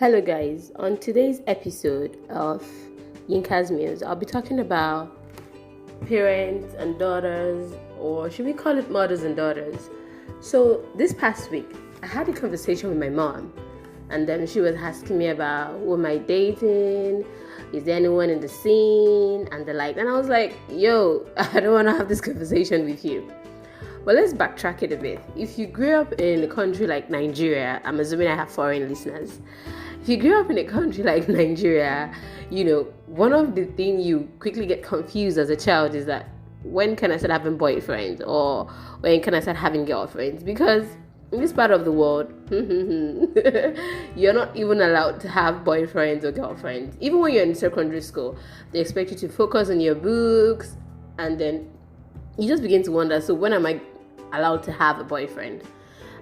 Hello, guys. On today's episode of Yinka's Muse, I'll be talking about parents and daughters, or should we call it mothers and daughters? So, this past week, I had a conversation with my mom, and then she was asking me about who am I dating, is there anyone in the scene, and the like. And I was like, yo, I don't want to have this conversation with you. But let's backtrack it a bit. If you grew up in a country like Nigeria, I'm assuming I have foreign listeners. If you grew up in a country like Nigeria, one of the things you quickly get confused as a child is that when can I start having boyfriends or when can I start having girlfriends? Because in this part of the world, you're not even allowed to have boyfriends or girlfriends. Even when you're in secondary school, they expect you to focus on your books, and then you just begin to wonder, so when am I allowed to have a boyfriend?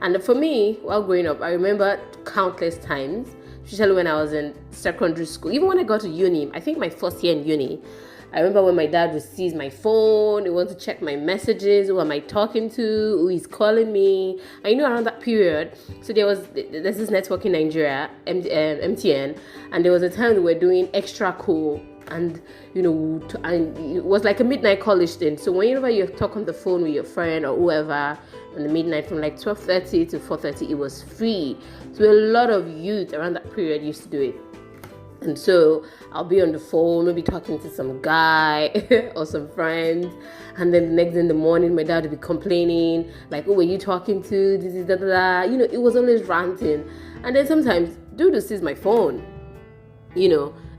And for me, while growing up, I remember countless times, especially when I was in secondary school, even when I got to uni, I think my first year in uni, I remember when my dad would seize my phone, he wanted to check my messages, who am I talking to, who is calling me. And around that period, so there's this network in Nigeria, MTN, and there was a time we were doing extra cool. And it was like a midnight college thing. So whenever you talk on the phone with your friend or whoever in the midnight from like 12:30 to 4:30, it was free. So a lot of youth around that period used to do it. And so I'll be on the phone, maybe talking to some guy or some friends, and then the next day in the morning, my dad would be complaining, like, "Oh, were you talking to this is da da da?" It was always ranting. And then sometimes, dude sees my phone,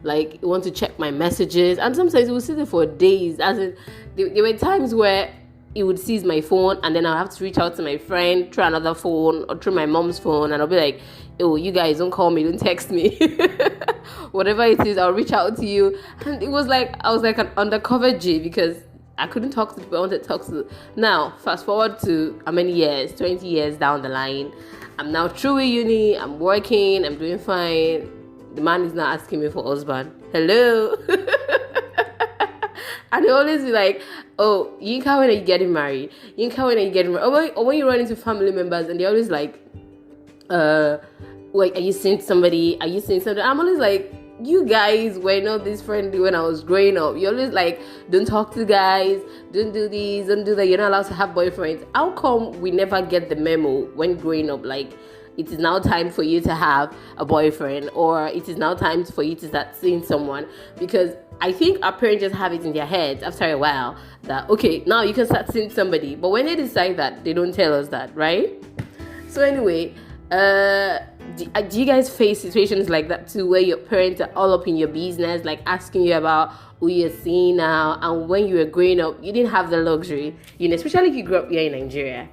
like he wants to check my messages, and sometimes he would sit there for days. As in, there were times where he would seize my phone, and then I'll have to reach out to my friend through another phone or through my mom's phone, and I'll be like, "Oh, you guys don't call me, don't text me." Whatever it is, I'll reach out to you. And it was like I was like an undercover G, because I couldn't talk to people I wanted to talk to. Now, fast forward to how many years? 20 years down the line. I'm now through with uni, I'm working, I'm doing fine. The man is not asking me for husband. Hello. And they always be like, "Oh, Yinka, when are you getting married? Yinka, when are you getting married?" Or when you run into family members and they're always like, wait, are you seeing somebody? Are you seeing somebody? I'm always like, you guys were not this friendly when I was growing up. You're always like, don't talk to guys, don't do this, don't do that. You're not allowed to have boyfriends. How come we never get the memo when growing up? Like, it is now time for you to have a boyfriend, or it is now time for you to start seeing someone. Because I think our parents just have it in their heads after a while that, okay, now you can start seeing somebody. But when they decide that, they don't tell us that, right? So anyway, do you guys face situations like that too, where your parents are all up in your business, like asking you about who you're seeing now, and when you were growing up, you didn't have the luxury, especially if you grew up here in Nigeria,